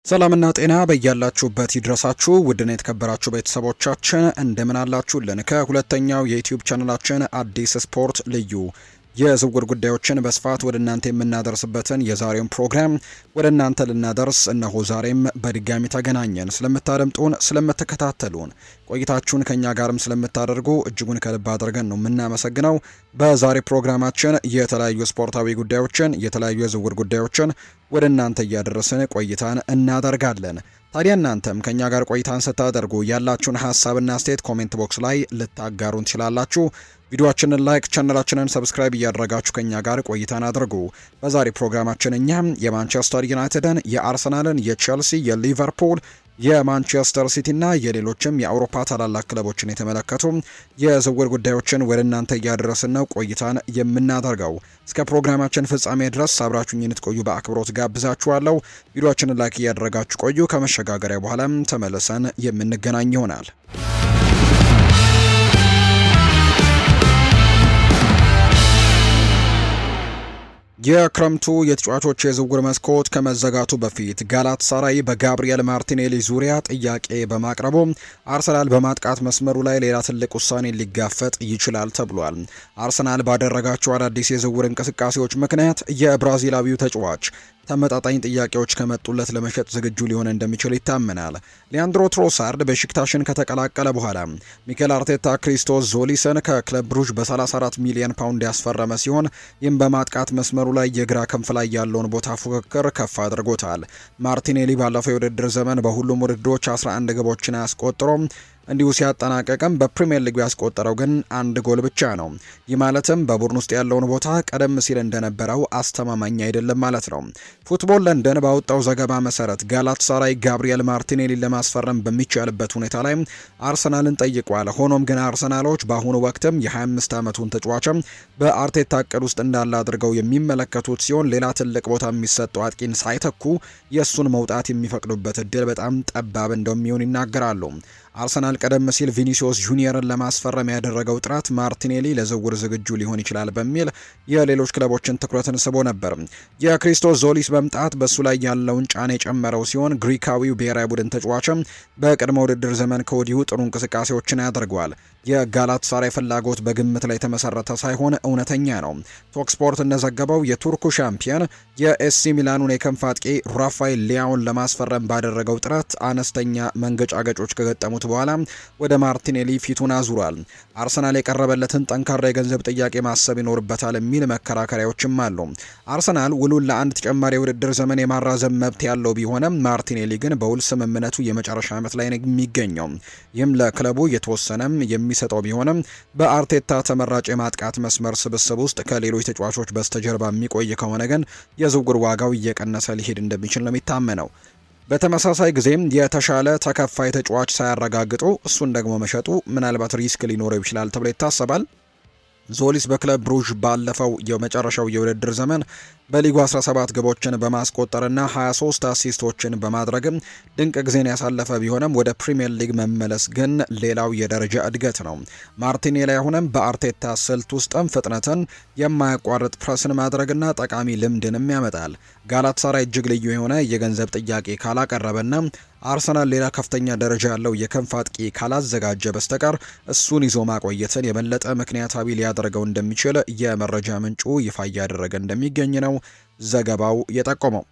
ሰላምና ጤና በያላችሁበት ይድረሳችሁ ውድና የተከበራችሁ ቤተሰቦቻችን እንደምን አላችሁልን? ከሁለተኛው የዩቲዩብ ቻናላችን አዲስ ስፖርት ልዩ የዝውውር ጉዳዮችን በስፋት ወደ እናንተ የምናደርስበትን የዛሬውን ፕሮግራም ወደ እናንተ ልናደርስ እነሆ ዛሬም በድጋሚ ተገናኘን። ስለምታደምጡን፣ ስለምትከታተሉን፣ ቆይታችሁን ከኛ ጋርም ስለምታደርጉ እጅጉን ከልብ አድርገን ነው የምናመሰግነው። በዛሬ ፕሮግራማችን የተለያዩ ስፖርታዊ ጉዳዮችን፣ የተለያዩ የዝውውር ጉዳዮችን ወደ እናንተ እያደረስን ቆይታን እናደርጋለን። ታዲያ እናንተም ከኛ ጋር ቆይታን ስታደርጉ ያላችሁን ሀሳብና አስተያየት ኮሜንት ቦክስ ላይ ልታጋሩን ትችላላችሁ። ቪዲዮአችንን ላይክ፣ ቻናላችንን ሰብስክራይብ እያደረጋችሁ ከኛ ጋር ቆይታን አድርጉ። በዛሬ ፕሮግራማችን እኛም የማንቸስተር ዩናይትድን፣ የአርሰናልን፣ የቼልሲ፣ የሊቨርፑል፣ የማንቸስተር ሲቲ እና የሌሎችም የአውሮፓ ታላላቅ ክለቦችን የተመለከቱ የዝውውር ጉዳዮችን ወደ እናንተ እያደረስን ነው ቆይታን የምናደርገው። እስከ ፕሮግራማችን ፍጻሜ ድረስ አብራችሁኝ እንድትቆዩ በአክብሮት ጋብዛችኋለሁ። ቪዲዮአችንን ላይክ እያደረጋችሁ ቆዩ። ከመሸጋገሪያ በኋላም ተመልሰን የምንገናኝ ይሆናል። የክረምቱ የተጫዋቾች የዝውውር መስኮት ከመዘጋቱ በፊት ጋላታሳራይ በጋብሪኤል ማርቲኔሊ ዙሪያ ጥያቄ በማቅረቡ አርሰናል በማጥቃት መስመሩ ላይ ሌላ ትልቅ ውሳኔ ሊጋፈጥ ይችላል ተብሏል። አርሰናል ባደረጋቸው አዳዲስ የዝውውር እንቅስቃሴዎች ምክንያት የብራዚላዊው ተጫዋች ተመጣጣኝ ጥያቄዎች ከመጡለት ለመሸጥ ዝግጁ ሊሆን እንደሚችል ይታመናል። ሊያንድሮ ትሮሳርድ በሽክታሽን ከተቀላቀለ በኋላ ሚኬል አርቴታ ክሪስቶስ ዞሊስን ከክለብ ብሩዥ በ34 ሚሊዮን ፓውንድ ያስፈረመ ሲሆን ይህም በማጥቃት መስመሩ ላይ የግራ ክንፍ ላይ ያለውን ቦታ ፉክክር ከፍ አድርጎታል። ማርቲኔሊ ባለፈው የውድድር ዘመን በሁሉም ውድድሮች 11 ግቦችን አስቆጥሮም እንዲሁ ሲያጠናቀቅም በፕሪሚየር ሊግ ያስቆጠረው ግን አንድ ጎል ብቻ ነው። ይህ ማለትም በቡድን ውስጥ ያለውን ቦታ ቀደም ሲል እንደነበረው አስተማማኝ አይደለም ማለት ነው። ፉትቦል ለንደን ባወጣው ዘገባ መሰረት ጋላታሳራይ ጋብሪኤል ማርቲኔሊን ለማስፈረም በሚቻልበት ሁኔታ ላይ አርሰናልን ጠይቋል። ሆኖም ግን አርሰናሎች በአሁኑ ወቅትም የ25 ዓመቱን ተጫዋችም በአርቴታ እቅድ ውስጥ እንዳለ አድርገው የሚመለከቱት ሲሆን ሌላ ትልቅ ቦታ የሚሰጠው አጥቂን ሳይተኩ የእሱን መውጣት የሚፈቅዱበት እድል በጣም ጠባብ እንደሚሆን ይናገራሉ። አርሰናል ቀደም ሲል ቪኒሲዮስ ጁኒየርን ለማስፈረም ያደረገው ጥረት ማርቲኔሊ ለዝውውር ዝግጁ ሊሆን ይችላል በሚል የሌሎች ክለቦችን ትኩረትን ስቦ ነበር። የክሪስቶስ ዞሊስ መምጣት በሱ ላይ ያለውን ጫና የጨመረው ሲሆን ግሪካዊው ብሔራዊ ቡድን ተጫዋችም በቅድመ ውድድር ዘመን ከወዲሁ ጥሩ እንቅስቃሴዎችን ያደርገዋል። የጋላታሳራይ ፍላጎት በግምት ላይ የተመሰረተ ሳይሆን እውነተኛ ነው። ቶክ ስፖርት እንደዘገበው የቱርኩ ሻምፒዮን የኤሲ ሚላኑን የክንፍ አጥቂ ራፋኤል ሊያውን ለማስፈረም ባደረገው ጥረት አነስተኛ መንገጫገጮች ከገጠሙት በኋላ ወደ ማርቲኔሊ ፊቱን አዙሯል። አርሰናል የቀረበለትን ጠንካራ የገንዘብ ጥያቄ ማሰብ ይኖርበታል የሚል መከራከሪያዎችም አሉ። አርሰናል ውሉን ለአንድ ተጨማሪ የውድድር ዘመን የማራዘም መብት ያለው ቢሆንም ማርቲኔሊ ግን በውል ስምምነቱ የመጨረሻ ዓመት ላይ ነው የሚገኘው። ይህም ለክለቡ የተወሰነም የሚሰጠው ቢሆንም በአርቴታ ተመራጭ የማጥቃት መስመር ስብስብ ውስጥ ከሌሎች ተጫዋቾች በስተጀርባ የሚቆይ ከሆነ ግን የዝውውር ዋጋው እየቀነሰ ሊሄድ እንደሚችል ነው የሚታመነው። በተመሳሳይ ጊዜም የተሻለ ተከፋይ ተጫዋች ሳያረጋግጡ እሱን ደግሞ መሸጡ ምናልባት ሪስክ ሊኖረው ይችላል ተብሎ ይታሰባል። ዞሊስ በክለብ ብሩዥ ባለፈው የመጨረሻው የውድድር ዘመን በሊጉ 17 ግቦችን በማስቆጠርና 23 አሲስቶችን በማድረግም ድንቅ ጊዜን ያሳለፈ ቢሆንም ወደ ፕሪሚየር ሊግ መመለስ ግን ሌላው የደረጃ እድገት ነው። ማርቲኔሊ አሁንም በአርቴታ ስልት ውስጥም ፍጥነትን፣ የማያቋርጥ ፕረስን ማድረግና ጠቃሚ ልምድንም ያመጣል። ጋላታሳራይ እጅግ ልዩ የሆነ የገንዘብ ጥያቄ ካላቀረበና አርሰናል ሌላ ከፍተኛ ደረጃ ያለው የክንፍ አጥቂ ካላዘጋጀ በስተቀር እሱን ይዞ ማቆየትን የበለጠ ምክንያታዊ ሊያደርገው እንደሚችል የመረጃ ምንጩ ይፋ እያደረገ እንደሚገኝ ነው ዘገባው የጠቆመው።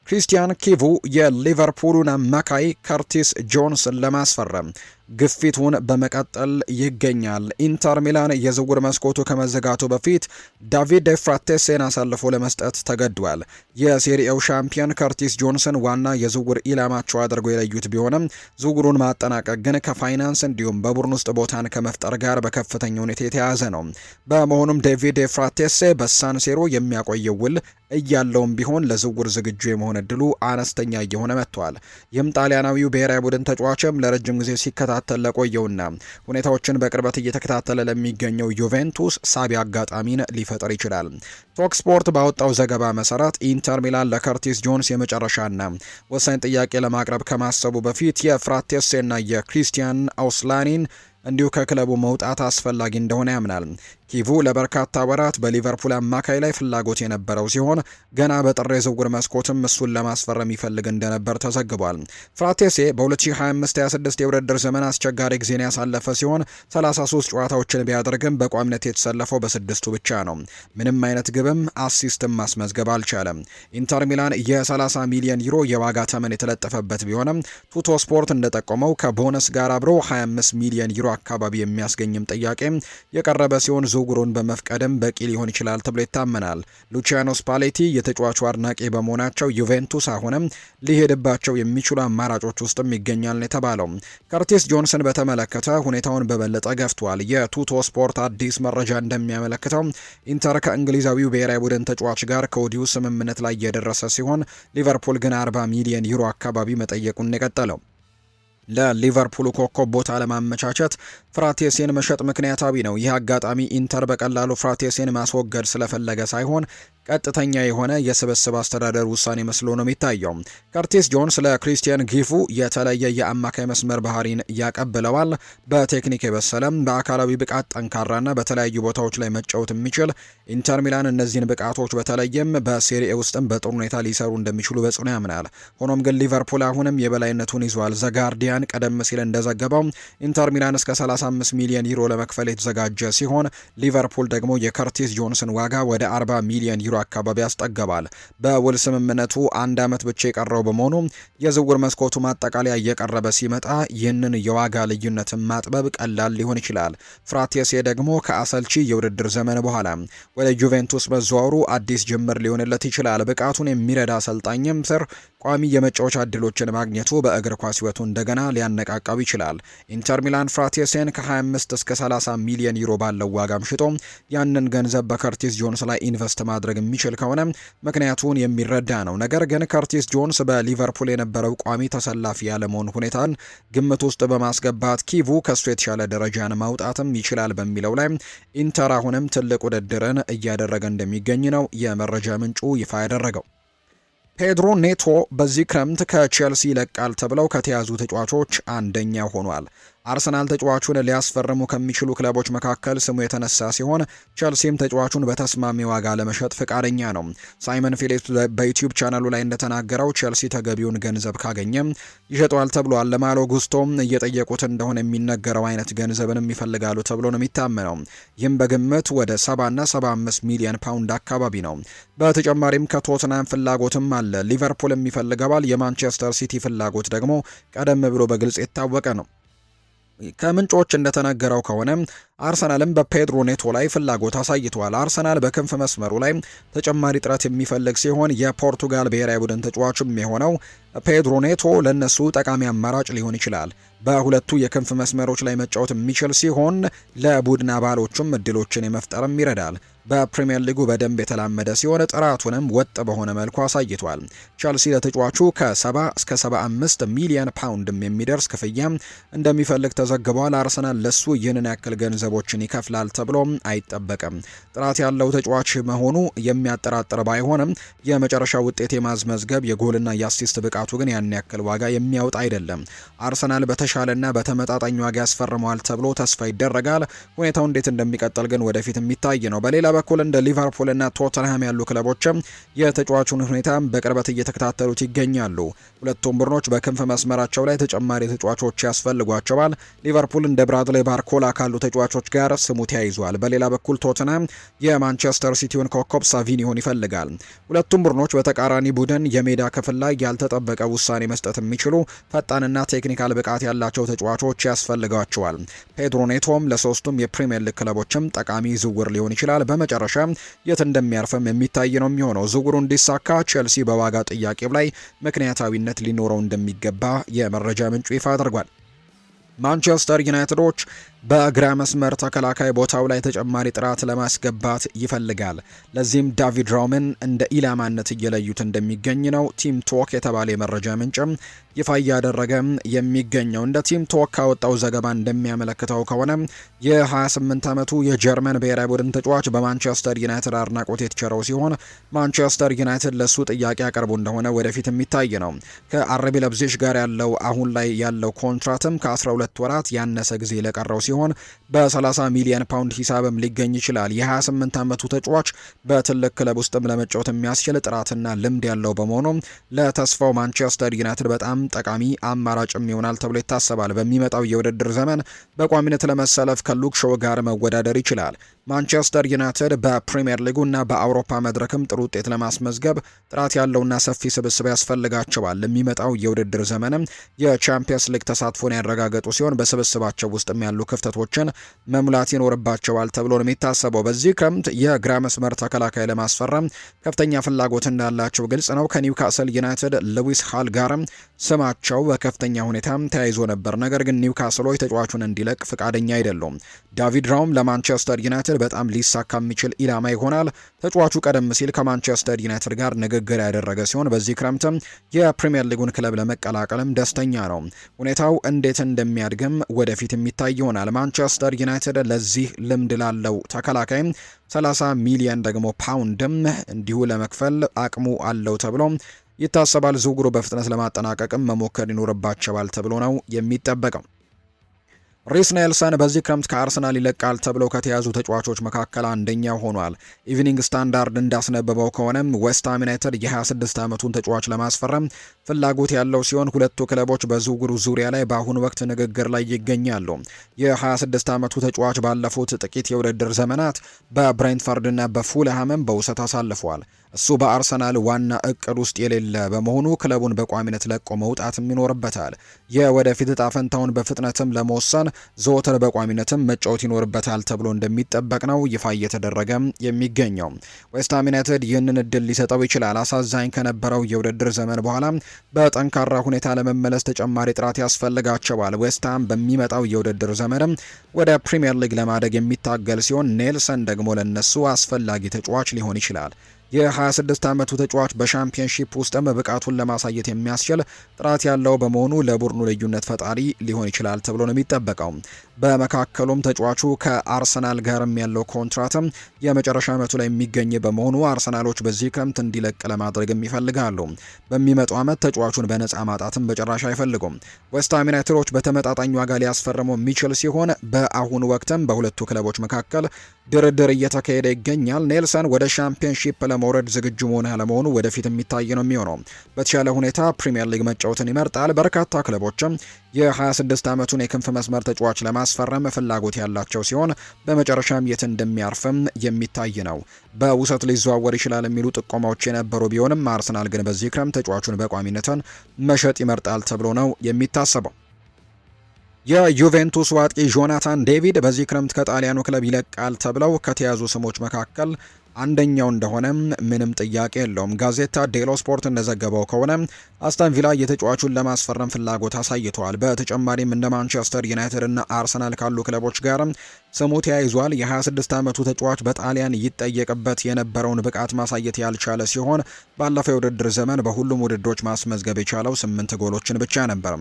ክሪስቲያን ኪቩ የሊቨርፑሉን አማካይ ከርቲስ ጆንስን ለማስፈረም ግፊቱን በመቀጠል ይገኛል። ኢንተር ሚላን የዝውውር መስኮቱ ከመዘጋቱ በፊት ዳቪድ ፍራቴሴን አሳልፎ ለመስጠት ተገዷል። የሴሪኤው ሻምፒዮን ከርቲስ ጆንሰን ዋና የዝውውር ኢላማቸው አድርገው የለዩት ቢሆንም ዝውውሩን ማጠናቀቅ ግን ከፋይናንስ እንዲሁም በቡድን ውስጥ ቦታን ከመፍጠር ጋር በከፍተኛ ሁኔታ የተያያዘ ነው። በመሆኑም ዴቪድ ፍራቴሴ በሳንሴሮ የሚያቆየው ውል እያለውም ቢሆን ለዝውውር ዝግጁ የመሆን እድሉ አነስተኛ እየሆነ መጥቷል። ይህም ጣሊያናዊው ብሔራዊ ቡድን ተጫዋችም ለረጅም ጊዜ ሲከታተል ለቆየውና ሁኔታዎችን በቅርበት እየተከታተለ ለሚገኘው ዩቬንቱስ ሳቢ አጋጣሚን ሊፈጥር ይችላል። ቶክ ስፖርት ባወጣው ዘገባ መሰረት ኢንተር ሚላን ለከርቲስ ጆንስ የመጨረሻና ወሳኝ ጥያቄ ለማቅረብ ከማሰቡ በፊት የፍራቴሴና የክሪስቲያን አውስላኒን እንዲሁ ከክለቡ መውጣት አስፈላጊ እንደሆነ ያምናል። ኪቩ ለበርካታ ወራት በሊቨርፑል አማካይ ላይ ፍላጎት የነበረው ሲሆን ገና በጥር የዝውውር መስኮትም እሱን ለማስፈረም ይፈልግ እንደነበር ተዘግቧል። ፍራቴሴ በ2025-26 የውድድር ዘመን አስቸጋሪ ጊዜን ያሳለፈ ሲሆን 33 ጨዋታዎችን ቢያደርግም በቋሚነት የተሰለፈው በስድስቱ ብቻ ነው። ምንም አይነት ግብም አሲስትም ማስመዝገብ አልቻለም። ኢንተር ሚላን የ30 ሚሊዮን ዩሮ የዋጋ ተመን የተለጠፈበት ቢሆንም ቱቶ ስፖርት እንደጠቆመው ከቦነስ ጋር አብሮ 25 ሚሊዮን ዩሮ አካባቢ የሚያስገኝም ጥያቄ የቀረበ ሲሆን ዝውውሩን በመፍቀድም በቂ ሊሆን ይችላል ተብሎ ይታመናል። ሉቺያኖ ስፓሌቲ የተጫዋቹ አድናቂ በመሆናቸው ዩቬንቱስ አሁንም ሊሄድባቸው የሚችሉ አማራጮች ውስጥም ይገኛል ነው የተባለው። ከርቲስ ጆንስን በተመለከተ ሁኔታውን በበለጠ ገፍቷል። የቱቶ ስፖርት አዲስ መረጃ እንደሚያመለክተው ኢንተር ከእንግሊዛዊው ብሔራዊ ቡድን ተጫዋች ጋር ከወዲሁ ስምምነት ላይ የደረሰ ሲሆን ሊቨርፑል ግን 40 ሚሊዮን ዩሮ አካባቢ መጠየቁን የቀጠለው። ለሊቨርፑል ኮከብ ቦታ ለማመቻቸት ፍራቴሴን መሸጥ ምክንያታዊ ነው። ይህ አጋጣሚ ኢንተር በቀላሉ ፍራቴሴን ማስወገድ ስለፈለገ ሳይሆን ቀጥተኛ የሆነ የስብስብ አስተዳደር ውሳኔ መስሎ ነው የሚታየው። ከርቲስ ጆንስ ለክሪስቲያን ጊፉ የተለየ የአማካይ መስመር ባህሪን ያቀብለዋል። በቴክኒክ የበሰለም በአካላዊ ብቃት ጠንካራና በተለያዩ ቦታዎች ላይ መጫወት የሚችል ኢንተር ሚላን እነዚህን ብቃቶች በተለይም በሴሪኤ ውስጥም በጥሩ ሁኔታ ሊሰሩ እንደሚችሉ በጽኑ ያምናል። ሆኖም ግን ሊቨርፑል አሁንም የበላይነቱን ይዟል። ዘጋርዲያን ቀደም ሲል እንደዘገበው ኢንተር ሚላን እስከ 35 ሚሊዮን ዩሮ ለመክፈል የተዘጋጀ ሲሆን ሊቨርፑል ደግሞ የከርቲስ ጆንስን ዋጋ ወደ 40 ሚሊዮን ዩሮ አካባቢ ያስጠገባል። በውል ስምምነቱ 1 ዓመት ብቻ የቀረው በመሆኑ የዝውውር መስኮቱ ማጠቃለያ እየቀረበ ሲመጣ ይህንን የዋጋ ልዩነትን ማጥበብ ቀላል ሊሆን ይችላል። ፍራቴሴ ደግሞ ከአሰልቺ የውድድር ዘመን በኋላ ወደ ጁቬንቱስ መዘዋወሩ አዲስ ጅምር ሊሆንለት ይችላል። ብቃቱን የሚረዳ አሰልጣኝም ስር ቋሚ የመጫወቻ እድሎችን ማግኘቱ በእግር ኳስ ሕይወቱ እንደገና ሊያነቃቃው ይችላል። ኢንተር ሚላን ፍራቴሴን ከ25 እስከ 30 ሚሊዮን ዩሮ ባለው ዋጋም ሽጦ ያንን ገንዘብ በከርቲስ ጆንስ ላይ ኢንቨስት ማድረግ የሚችል ከሆነ ምክንያቱን የሚረዳ ነው። ነገር ግን ከርቲስ ጆንስ በሊቨርፑል የነበረው ቋሚ ተሰላፊ ያለመሆን ሁኔታን ግምት ውስጥ በማስገባት ኪቩ ከሱ የተሻለ ደረጃን ማውጣትም ይችላል በሚለው ላይ ኢንተር አሁንም ትልቅ ውድድርን እያደረገ እንደሚገኝ ነው የመረጃ ምንጩ ይፋ ያደረገው። ፔድሮ ኔቶ በዚህ ክረምት ከቼልሲ ይለቃል ተብለው ከተያዙ ተጫዋቾች አንደኛው ሆኗል። አርሰናል ተጫዋቹን ሊያስፈርሙ ከሚችሉ ክለቦች መካከል ስሙ የተነሳ ሲሆን ቼልሲም ተጫዋቹን በተስማሚ ዋጋ ለመሸጥ ፍቃደኛ ነው። ሳይመን ፊሊፕስ በዩቲዩብ ቻናሉ ላይ እንደተናገረው ቼልሲ ተገቢውን ገንዘብ ካገኘም ይሸጠዋል ተብሏል። ለማሎ ጉስቶም እየጠየቁት እንደሆነ የሚነገረው አይነት ገንዘብንም ይፈልጋሉ ተብሎ ነው የሚታመነው። ይህም በግምት ወደ 70 እና 75 ሚሊዮን ፓውንድ አካባቢ ነው። በተጨማሪም ከቶትናም ፍላጎትም አለ። ሊቨርፑልም ይፈልገዋል። የማንቸስተር ሲቲ ፍላጎት ደግሞ ቀደም ብሎ በግልጽ የታወቀ ነው። ከምንጮች እንደተነገረው ከሆነ አርሰናልም በፔድሮ ኔቶ ላይ ፍላጎት አሳይቷል። አርሰናል በክንፍ መስመሩ ላይ ተጨማሪ ጥረት የሚፈልግ ሲሆን የፖርቱጋል ብሔራዊ ቡድን ተጫዋችም የሆነው ፔድሮ ኔቶ ለነሱ ጠቃሚ አማራጭ ሊሆን ይችላል። በሁለቱ የክንፍ መስመሮች ላይ መጫወት የሚችል ሲሆን ለቡድን አባሎቹም እድሎችን የመፍጠርም ይረዳል። በፕሪሚየር ሊጉ በደንብ የተላመደ ሲሆን ጥራቱንም ወጥ በሆነ መልኩ አሳይቷል። ቸልሲ ለተጫዋቹ ከ70 እስከ 75 ሚሊዮን ፓውንድም የሚደርስ ክፍያ እንደሚፈልግ ተዘግቧል። አርሰናል ለሱ ይህንን ያክል ገንዘቦችን ይከፍላል ተብሎ አይጠበቅም። ጥራት ያለው ተጫዋች መሆኑ የሚያጠራጥር ባይሆንም የመጨረሻ ውጤት የማስመዝገብ የጎልና የአሲስት ብቃቱ ግን ያን ያክል ዋጋ የሚያወጣ አይደለም። አርሰናል በተሻለና በተመጣጣኝ ዋጋ ያስፈርመዋል ተብሎ ተስፋ ይደረጋል። ሁኔታው እንዴት እንደሚቀጥል ግን ወደፊት የሚታይ ነው። በሌላ በኩል እንደ ሊቨርፑል እና ቶተንሃም ያሉ ክለቦችም የተጫዋቹን ሁኔታ በቅርበት እየተከታተሉት ይገኛሉ። ሁለቱም ቡድኖች በክንፍ መስመራቸው ላይ ተጨማሪ ተጫዋቾች ያስፈልጓቸዋል። ሊቨርፑል እንደ ብራድሌ ባርኮላ ካሉ ተጫዋቾች ጋር ስሙ ተያይዟል። በሌላ በኩል ቶተንሃም የማንቸስተር ሲቲውን ኮከብ ሳቪኒዮን ይፈልጋል። ሁለቱም ቡድኖች በተቃራኒ ቡድን የሜዳ ክፍል ላይ ያልተጠበቀ ውሳኔ መስጠት የሚችሉ ፈጣንና ቴክኒካል ብቃት ያላቸው ተጫዋቾች ያስፈልጓቸዋል። ፔድሮ ኔቶም ለሶስቱም የፕሪሚየር ሊግ ክለቦችም ጠቃሚ ዝውውር ሊሆን ይችላል። በመጨረሻ የት እንደሚያርፍም የሚታይ ነው የሚሆነው። ዝውውሩ እንዲሳካ ቼልሲ በዋጋ ጥያቄው ላይ ምክንያታዊነት ሊኖረው እንደሚገባ የመረጃ ምንጩ ይፋ አድርጓል። ማንቸስተር ዩናይትዶች በግራ መስመር ተከላካይ ቦታው ላይ ተጨማሪ ጥራት ለማስገባት ይፈልጋል። ለዚህም ዳቪድ ራውምን እንደ ኢላማነት እየለዩት እንደሚገኝ ነው ቲም ቶክ የተባለ የመረጃ ምንጭም ይፋ እያደረገ የሚገኘው። እንደ ቲም ቶክ ካወጣው ዘገባ እንደሚያመለክተው ከሆነ የ28 ዓመቱ የጀርመን ብሔራዊ ቡድን ተጫዋች በማንቸስተር ዩናይትድ አድናቆት የተቸረው ሲሆን ማንቸስተር ዩናይትድ ለሱ ጥያቄ ያቀርቡ እንደሆነ ወደፊት የሚታይ ነው። ከአርቢ ለብዚሽ ጋር ያለው አሁን ላይ ያለው ኮንትራትም ከ12 ወራት ያነሰ ጊዜ ለቀረው ሲሆን ሲሆን በ30 ሚሊዮን ፓውንድ ሂሳብም ሊገኝ ይችላል። የ28 ዓመቱ ተጫዋች በትልቅ ክለብ ውስጥም ለመጫወት የሚያስችል ጥራትና ልምድ ያለው በመሆኑ ለተስፋው ማንቸስተር ዩናይትድ በጣም ጠቃሚ አማራጭም ይሆናል ተብሎ ይታሰባል። በሚመጣው የውድድር ዘመን በቋሚነት ለመሰለፍ ከሉክ ሾው ጋር መወዳደር ይችላል። ማንቸስተር ዩናይትድ በፕሪሚየር ሊጉ እና በአውሮፓ መድረክም ጥሩ ውጤት ለማስመዝገብ ጥራት ያለውና ሰፊ ስብስብ ያስፈልጋቸዋል። ለሚመጣው የውድድር ዘመንም የቻምፒየንስ ሊግ ተሳትፎን ያረጋገጡ ሲሆን በስብስባቸው ውስጥም ያሉ ክፍተቶችን መሙላት ይኖርባቸዋል ተብሎ ነው የሚታሰበው። በዚህ ክረምት የግራ መስመር ተከላካይ ለማስፈረም ከፍተኛ ፍላጎት እንዳላቸው ግልጽ ነው። ከኒውካስል ዩናይትድ ሉዊስ ሃል ጋርም ስማቸው በከፍተኛ ሁኔታ ተያይዞ ነበር። ነገር ግን ኒውካስሎች ተጫዋቹን እንዲለቅ ፍቃደኛ አይደሉም። ዳቪድ ራውም ለማንቸስተር ዩናይትድ በጣም ሊሳካ የሚችል ኢላማ ይሆናል። ተጫዋቹ ቀደም ሲል ከማንቸስተር ዩናይትድ ጋር ንግግር ያደረገ ሲሆን በዚህ ክረምትም የፕሪሚየር ሊጉን ክለብ ለመቀላቀልም ደስተኛ ነው። ሁኔታው እንዴት እንደሚያድግም ወደፊት የሚታይ ይሆናል። ማንቸስተር ዩናይትድ ለዚህ ልምድ ላለው ተከላካይ 30 ሚሊዮን ደግሞ ፓውንድም እንዲሁ ለመክፈል አቅሙ አለው ተብሎ ይታሰባል። ዝውውሩ በፍጥነት ለማጠናቀቅም መሞከር ይኖርባቸዋል ተብሎ ነው የሚጠበቀው። ሪስ ኔልሰን በዚህ ክረምት ከአርሰናል ይለቃል ተብለው ከተያዙ ተጫዋቾች መካከል አንደኛው ሆኗል። ኢቭኒንግ ስታንዳርድ እንዳስነበበው ከሆነም ዌስትሃም ዩናይትድ የ26 ዓመቱን ተጫዋች ለማስፈረም ፍላጎት ያለው ሲሆን ሁለቱ ክለቦች በዝውውሩ ዙሪያ ላይ በአሁኑ ወቅት ንግግር ላይ ይገኛሉ። የ26 ዓመቱ ተጫዋች ባለፉት ጥቂት የውድድር ዘመናት በብሬንትፈርድ እና በፉልሃምም በውሰት አሳልፏል። እሱ በአርሰናል ዋና እቅድ ውስጥ የሌለ በመሆኑ ክለቡን በቋሚነት ለቆ መውጣትም ይኖርበታል። የወደፊት እጣ ፈንታውን በፍጥነትም ለመወሰን ዘወትር በቋሚነትም መጫወት ይኖርበታል ተብሎ እንደሚጠበቅ ነው ይፋ እየተደረገ የሚገኘው። ዌስትሃም ዩናይትድ ይህንን እድል ሊሰጠው ይችላል። አሳዛኝ ከነበረው የውድድር ዘመን በኋላ በጠንካራ ሁኔታ ለመመለስ ተጨማሪ ጥራት ያስፈልጋቸዋል። ዌስትሃም በሚመጣው የውድድር ዘመንም ወደ ፕሪሚየር ሊግ ለማደግ የሚታገል ሲሆን ኔልሰን ደግሞ ለነሱ አስፈላጊ ተጫዋች ሊሆን ይችላል። የ26 ዓመቱ ተጫዋች በሻምፒየንሺፕ ውስጥም ብቃቱን ለማሳየት የሚያስችል ጥራት ያለው በመሆኑ ለቡድኑ ልዩነት ፈጣሪ ሊሆን ይችላል ተብሎ ነው የሚጠበቀው። በመካከሉም ተጫዋቹ ከአርሰናል ጋርም ያለው ኮንትራትም የመጨረሻ ዓመቱ ላይ የሚገኝ በመሆኑ አርሰናሎች በዚህ ክረምት እንዲለቅ ለማድረግም ይፈልጋሉ። በሚመጣው ዓመት ተጫዋቹን በነፃ ማጣትም በጭራሽ አይፈልጉም። ዌስትሃም ዩናይትዶች በተመጣጣኝ ዋጋ ሊያስፈርመው የሚችል ሲሆን በአሁኑ ወቅትም በሁለቱ ክለቦች መካከል ድርድር እየተካሄደ ይገኛል። ኔልሰን ወደ ሻምፒየንሺፕ ለመውረድ ዝግጁ መሆን ያለመሆኑ ወደፊት የሚታይ ነው የሚሆነው። በተሻለ ሁኔታ ፕሪሚየር ሊግ መጫወትን ይመርጣል። በርካታ ክለቦችም የ26 ዓመቱን የክንፍ መስመር ተጫዋች ለማስፈረም ፍላጎት ያላቸው ሲሆን በመጨረሻም የት እንደሚያርፍም የሚታይ ነው። በውሰት ሊዘዋወር ይችላል የሚሉ ጥቆማዎች የነበሩ ቢሆንም አርሰናል ግን በዚህ ክረምት ተጫዋቹን በቋሚነትን መሸጥ ይመርጣል ተብሎ ነው የሚታሰበው። የዩቬንቱስ አጥቂ ጆናታን ዴቪድ በዚህ ክረምት ከጣሊያኑ ክለብ ይለቃል ተብለው ከተያዙ ስሞች መካከል አንደኛው እንደሆነ ምንም ጥያቄ የለውም። ጋዜታ ዴሎ ስፖርት እንደዘገበው ከሆነ አስተን ቪላ የተጫዋቹን ለማስፈረም ፍላጎት አሳይተዋል። በተጨማሪም እንደ ማንቸስተር ዩናይትድ እና አርሰናል ካሉ ክለቦች ጋር ስሙ ተያይዟል። የ26 ዓመቱ ተጫዋች በጣሊያን ይጠየቅበት የነበረውን ብቃት ማሳየት ያልቻለ ሲሆን ባለፈው የውድድር ዘመን በሁሉም ውድድሮች ማስመዝገብ የቻለው 8 ጎሎችን ብቻ ነበር።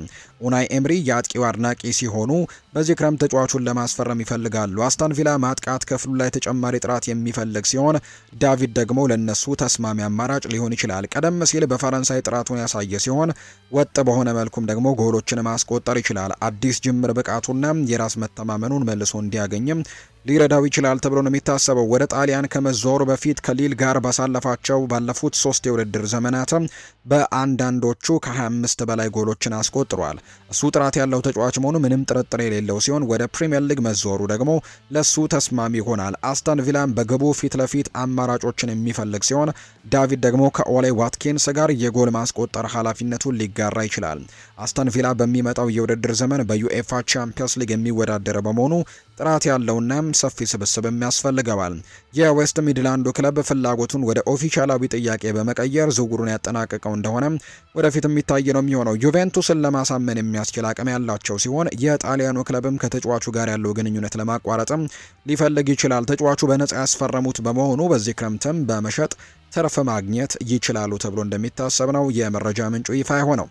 ኡናይ ኤምሪ የአጥቂው አድናቂ ሲሆኑ በዚህ ክረምት ተጫዋቹን ለማስፈረም ይፈልጋሉ። አስተን ቪላ ማጥቃት ክፍሉ ላይ ተጨማሪ ጥራት የሚፈልግ ሲሆን ዳቪድ ደግሞ ለነሱ ተስማሚ አማራጭ ሊሆን ይችላል። ቀደም ሲል በፈረንሳይ ጥራቱን ያሳየ ሲሆን ወጥ በሆነ መልኩም ደግሞ ጎሎችን ማስቆጠር ይችላል። አዲስ ጅምር ብቃቱና የራስ መተማመኑን መልሶ እንዲያገኝም ሊረዳው ይችላል ተብሎ ነው የሚታሰበው። ወደ ጣሊያን ከመዞሩ በፊት ከሊል ጋር ባሳለፋቸው ባለፉት 3 የውድድር ዘመናትም በአንዳንዶቹ ከ25 በላይ ጎሎችን አስቆጥሯል። እሱ ጥራት ያለው ተጫዋች መሆኑ ምንም ጥርጥር የሌለው ሲሆን ወደ ፕሪሚየር ሊግ መዞሩ ደግሞ ለሱ ተስማሚ ይሆናል። አስተን ቪላን በግቡ ፊት ለፊት አማራጮችን የሚፈልግ ሲሆን ዳቪድ ደግሞ ከኦሌ ዋትኪንስ ጋር የጎል ማስቆጠር ኃላፊነቱን ሊጋራ ይችላል። አስተን ቪላ በሚመጣው የውድድር ዘመን በዩኤፋ ቻምፒየንስ ሊግ የሚወዳደር በመሆኑ ጥራት ያለውና ሰፊ ስብስብ ያስፈልገዋል። የዌስት ሚድላንዱ ክለብ ፍላጎቱን ወደ ኦፊሻላዊ ጥያቄ በመቀየር ዝውውሩን ያጠናቀቀው እንደሆነ ወደፊት የሚታይ ነው የሚሆነው። ዩቬንቱስን ለማሳመን የሚያስችል አቅም ያላቸው ሲሆን የጣሊያኑ ክለብም ከተጫዋቹ ጋር ያለው ግንኙነት ለማቋረጥም ሊፈልግ ይችላል። ተጫዋቹ በነጻ ያስፈረሙት በመሆኑ በዚህ ክረምትም በመሸጥ ትርፍ ማግኘት ይችላሉ ተብሎ እንደሚታሰብ ነው የመረጃ ምንጩ ይፋ የሆነው።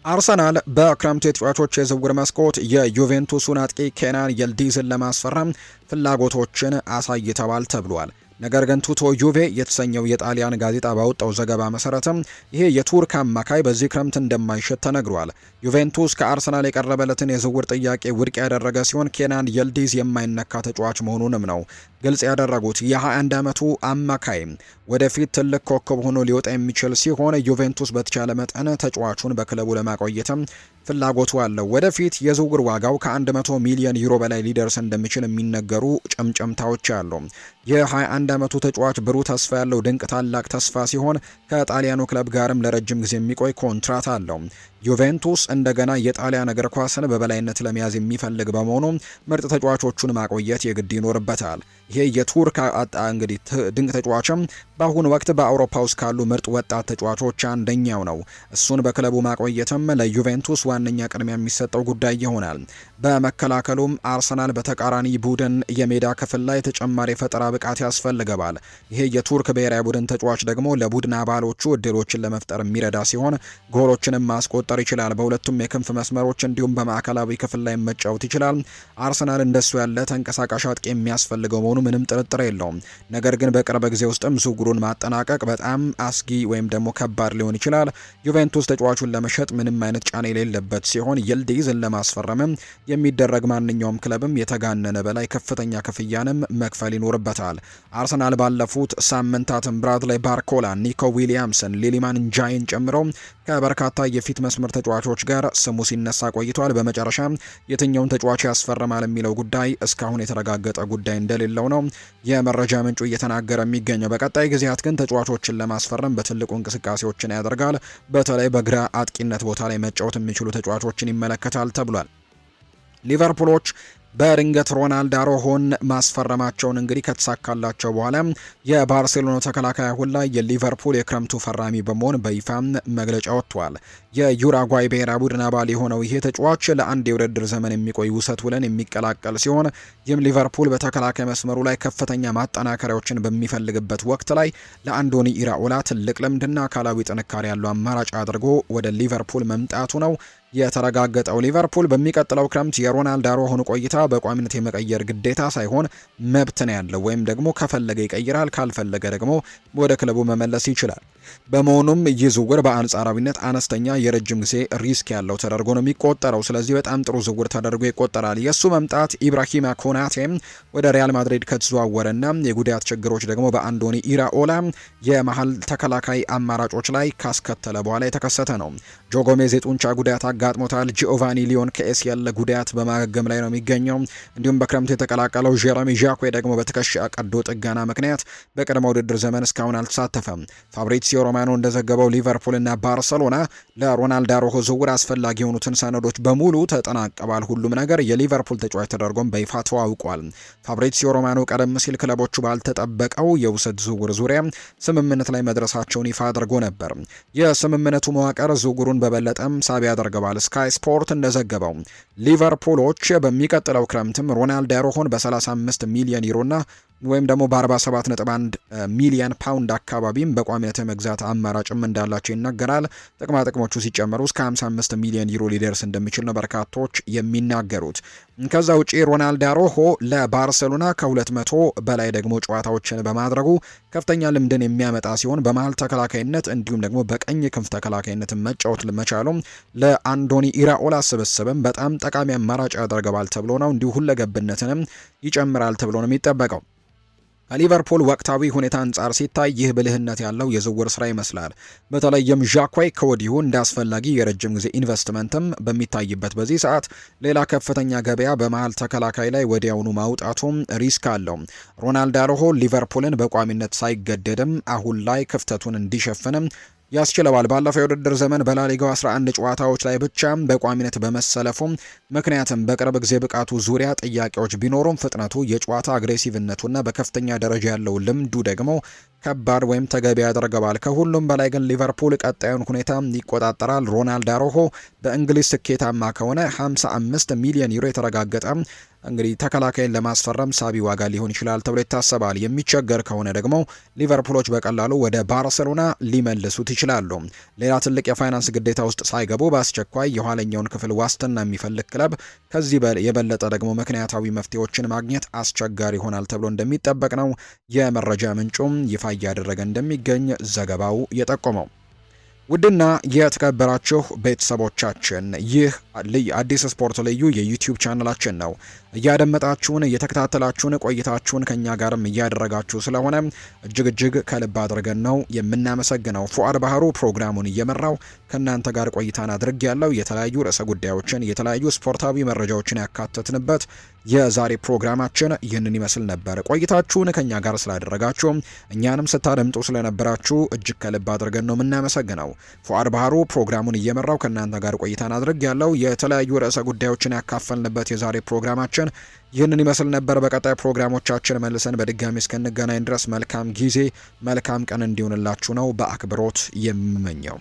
አርሰናል በክረምቱ የተጫዋቾች የዝውውር መስኮት የዩቬንቱሱን አጥቂ ኬናን የልዲዝን ለማስፈረም ፍላጎቶችን አሳይተዋል ተብሏል። ነገር ግን ቱቶ ዩቬ የተሰኘው የጣሊያን ጋዜጣ ባወጣው ዘገባ መሰረትም ይሄ የቱርክ አማካይ በዚህ ክረምት እንደማይሸጥ ተነግሯል። ዩቬንቱስ ከአርሰናል የቀረበለትን የዝውውር ጥያቄ ውድቅ ያደረገ ሲሆን ኬናን የልዲዝ የማይነካ ተጫዋች መሆኑንም ነው ግልጽ ያደረጉት። የ21 ዓመቱ አማካይ ወደፊት ትልቅ ኮከብ ሆኖ ሊወጣ የሚችል ሲሆን ዩቬንቱስ በተቻለ መጠን ተጫዋቹን በክለቡ ለማቆየትም ፍላጎቱ አለው። ወደፊት የዝውውር ዋጋው ከ100 ሚሊዮን ዩሮ በላይ ሊደርስ እንደሚችል የሚነገሩ ጨምጨምታዎች አሉ። የ21 ዓመቱ ተጫዋች ብሩህ ተስፋ ያለው ድንቅ ታላቅ ተስፋ ሲሆን ከጣሊያኑ ክለብ ጋርም ለረጅም ጊዜ የሚቆይ ኮንትራት አለው። ዩቬንቱስ እንደገና የጣሊያን እግር ኳስን በበላይነት ለመያዝ የሚፈልግ በመሆኑ ምርጥ ተጫዋቾቹን ማቆየት የግድ ይኖርበታል። ይሄ የቱርክ እንግዲህ ድንቅ ተጫዋችም በአሁኑ ወቅት በአውሮፓ ውስጥ ካሉ ምርጥ ወጣት ተጫዋቾች አንደኛው ነው። እሱን በክለቡ ማቆየትም ለዩቬንቱስ ዋነኛ ቅድሚያ የሚሰጠው ጉዳይ ይሆናል። በመከላከሉም አርሰናል በተቃራኒ ቡድን የሜዳ ክፍል ላይ ተጨማሪ ፈጠራ ብቃት ያስፈልገዋል። ይሄ የቱርክ ብሔራዊ ቡድን ተጫዋች ደግሞ ለቡድን አባሎቹ እድሎችን ለመፍጠር የሚረዳ ሲሆን ጎሎችንም ማስቆጠር ይችላል። በሁለቱም የክንፍ መስመሮች እንዲሁም በማዕከላዊ ክፍል ላይ መጫወት ይችላል። አርሰናል እንደሱ ያለ ተንቀሳቃሽ አጥቂ የሚያስፈልገው መሆኑ ምንም ጥርጥር የለውም። ነገር ግን በቅርብ ጊዜ ውስጥም ዝውውሩን ማጠናቀቅ በጣም አስጊ ወይም ደግሞ ከባድ ሊሆን ይችላል። ዩቬንቱስ ተጫዋቹን ለመሸጥ ምንም አይነት ጫና የሌለበት ሲሆን ይልዲዝን ለማስፈረምም የሚደረግ ማንኛውም ክለብም የተጋነነ በላይ ከፍተኛ ክፍያንም መክፈል ይኖርበታል። አርሰናል ባለፉት ሳምንታትም ብራድላይ ባርኮላ፣ ኒኮ ዊሊያምስን፣ ሊሊማን ጃይን ጨምሮ ከበርካታ የፊት መስመር ተጫዋቾች ጋር ስሙ ሲነሳ ቆይቷል። በመጨረሻ የትኛውን ተጫዋች ያስፈርማል የሚለው ጉዳይ እስካሁን የተረጋገጠ ጉዳይ እንደሌለው ነው የመረጃ ምንጩ እየተናገረ የሚገኘው። በቀጣይ ጊዜያት ግን ተጫዋቾችን ለማስፈረም በትልቁ እንቅስቃሴዎችን ያደርጋል። በተለይ በግራ አጥቂነት ቦታ ላይ መጫወት የሚችሉ ተጫዋቾችን ይመለከታል ተብሏል። ሊቨርፑሎች በድንገት ሮናልድ አሮሆን ማስፈረማቸውን እንግዲህ ከተሳካላቸው በኋላ የባርሴሎና ተከላካይ አሁን ላይ የሊቨርፑል የክረምቱ ፈራሚ በመሆን በይፋ መግለጫ ወጥቷል። የዩራጓይ ብሔራዊ ቡድን አባል የሆነው ይሄ ተጫዋች ለአንድ የውድድር ዘመን የሚቆይ ውሰት ውለን የሚቀላቀል ሲሆን ይህም ሊቨርፑል በተከላካይ መስመሩ ላይ ከፍተኛ ማጠናከሪያዎችን በሚፈልግበት ወቅት ላይ ለአንዶኒ ኢራኦላ ትልቅ ልምድና አካላዊ ጥንካሬ ያለው አማራጭ አድርጎ ወደ ሊቨርፑል መምጣቱ ነው የተረጋገጠው። ሊቨርፑል በሚቀጥለው ክረምት የሮናልድ አሮሆን ቆይታ በቋሚነት የመቀየር ግዴታ ሳይሆን መብት ነው ያለው። ወይም ደግሞ ከፈለገ ይቀይራል፣ ካልፈለገ ደግሞ ወደ ክለቡ መመለስ ይችላል። በመሆኑም ይህ ዝውውር በአንጻራዊነት አነስተኛ የረጅም ጊዜ ሪስክ ያለው ተደርጎ ነው የሚቆጠረው። ስለዚህ በጣም ጥሩ ዝውውር ተደርጎ ይቆጠራል። የእሱ መምጣት ኢብራሂማ ኮናቴም ወደ ሪያል ማድሪድ ከተዘዋወረና የጉዳት ችግሮች ደግሞ በአንዶኒ ኢራኦላ የመሀል ተከላካይ አማራጮች ላይ ካስከተለ በኋላ የተከሰተ ነው። ጆ ጎሜዝ የጡንቻ ጉዳት አጋጥሞታል። ጂኦቫኒ ሊዮን ከኤሲኤል ጉዳት በማገገም ላይ ነው የሚገኘው። እንዲሁም በክረምቱ የተቀላቀለው ጄረሚ ዣኩ ደግሞ በትከሻ ቀዶ ጥገና ምክንያት በቅድመ ውድድር ዘመን እስካሁን አልተሳተፈም። ፋብሪዚዮ ሮማኖ እንደዘገበው ሊቨርፑልና ባርሰሎና ለሮናልድ አሮሆ ዝውውር አስፈላጊ የሆኑትን ሰነዶች በሙሉ ተጠናቀዋል። ሁሉም ነገር የሊቨርፑል ተጫዋች ተደርጎም በይፋ ተዋውቋል። ፋብሪዚዮ ሮማኖ ቀደም ሲል ክለቦቹ ባልተጠበቀው የውሰት ዝውውር ዙሪያ ስምምነት ላይ መድረሳቸውን ይፋ አድርጎ ነበር። የስምምነቱ መዋቅር ዝውውሩን በበለጠም ሳቢ ያደርገዋል። ስካይ ስፖርት እንደዘገበው ሊቨርፑሎች በሚቀጥለው ክረምትም ሮናልድ አሮሆን በ35 ሚሊዮን ዩሮና ወይም ደግሞ በ47.1 ሚሊዮን ፓውንድ አካባቢም በቋሚነት መግዛት አማራጭም እንዳላቸው ይነገራል። ጥቅማ ጥቅሞቹ ሲጨመሩ እስከ 55 ሚሊዮን ዩሮ ሊደርስ እንደሚችል ነው በርካቶች የሚናገሩት። ከዛ ውጪ ሮናልድ አሮሆ ለባርሴሎና ከ200 በላይ ደግሞ ጨዋታዎችን በማድረጉ ከፍተኛ ልምድን የሚያመጣ ሲሆን በመሀል ተከላካይነት እንዲሁም ደግሞ በቀኝ ክንፍ ተከላካይነት መጫወት መቻሉም ለአንዶኒ ኢራኦላ ስብስብም በጣም ጠቃሚ አማራጭ ያደርገዋል ተብሎ ነው። እንዲሁ ሁለገብነትንም ይጨምራል ተብሎ ነው የሚጠበቀው። ከሊቨርፑል ወቅታዊ ሁኔታ አንጻር ሲታይ ይህ ብልህነት ያለው የዝውውር ስራ ይመስላል። በተለይም ዣኳይ ከወዲሁ እንዳስፈላጊ የረጅም ጊዜ ኢንቨስትመንትም በሚታይበት በዚህ ሰዓት ሌላ ከፍተኛ ገበያ በመሃል ተከላካይ ላይ ወዲያውኑ ማውጣቱም ሪስክ አለው። ሮናልድ አሮሆ ሊቨርፑልን በቋሚነት ሳይገደድም አሁን ላይ ክፍተቱን እንዲሸፍንም ያስችለዋል። ባለፈው የውድድር ዘመን በላሊጋው 11 ጨዋታዎች ላይ ብቻ በቋሚነት በመሰለፉ ምክንያትም በቅርብ ጊዜ ብቃቱ ዙሪያ ጥያቄዎች ቢኖሩም ፍጥነቱ፣ የጨዋታ አግሬሲቭነቱና በከፍተኛ ደረጃ ያለው ልምዱ ደግሞ ከባድ ወይም ተገቢ ያደርገዋል። ከሁሉም በላይ ግን ሊቨርፑል ቀጣዩን ሁኔታ ይቆጣጠራል። ሮናልዶ አሮሆ በእንግሊዝ ስኬታማ ከሆነ 55 ሚሊዮን ዩሮ የተረጋገጠ እንግዲህ ተከላካይን ለማስፈረም ሳቢ ዋጋ ሊሆን ይችላል ተብሎ ይታሰባል። የሚቸገር ከሆነ ደግሞ ሊቨርፑሎች በቀላሉ ወደ ባርሴሎና ሊመልሱት ይችላሉ። ሌላ ትልቅ የፋይናንስ ግዴታ ውስጥ ሳይገቡ በአስቸኳይ የኋለኛውን ክፍል ዋስትና የሚፈልግ ክለብ ከዚህ የበለጠ ደግሞ ምክንያታዊ መፍትሄዎችን ማግኘት አስቸጋሪ ይሆናል ተብሎ እንደሚጠበቅ ነው የመረጃ ምንጩም ይፋ እያደረገ እንደሚገኝ ዘገባው የጠቆመው። ውድና የተከበራችሁ ቤተሰቦቻችን ይህ አዲስ ስፖርት ልዩ የዩቲዩብ ቻናላችን ነው። እያደመጣችሁን እየተከታተላችሁን ቆይታችሁን ከኛ ጋርም እያደረጋችሁ ስለሆነ እጅግ ከልብ አድርገን ነው የምናመሰግነው። ፉአድ ባህሩ ፕሮግራሙን እየመራው ከእናንተ ጋር ቆይታን አድርግ ያለው የተለያዩ ርዕሰ ጉዳዮችን የተለያዩ ስፖርታዊ መረጃዎችን ያካተትንበት የዛሬ ፕሮግራማችን ይህንን ይመስል ነበር። ቆይታችሁን ከኛ ጋር ስላደረጋችሁ እኛንም ስታደምጡ ስለነበራችሁ እጅግ ከልብ አድርገን ነው የምናመሰግነው። ፉአድ ባህሩ ፕሮግራሙን እየመራው ከእናንተ ጋር ቆይታን አድርግ ያለው የተለያዩ ርዕሰ ጉዳዮችን ያካፈልንበት የዛሬ ፕሮግራማችን ይህንን ይመስል ነበር። በቀጣይ ፕሮግራሞቻችን መልሰን በድጋሚ እስክንገናኝ ድረስ መልካም ጊዜ መልካም ቀን እንዲሆንላችሁ ነው በአክብሮት የምመኘው።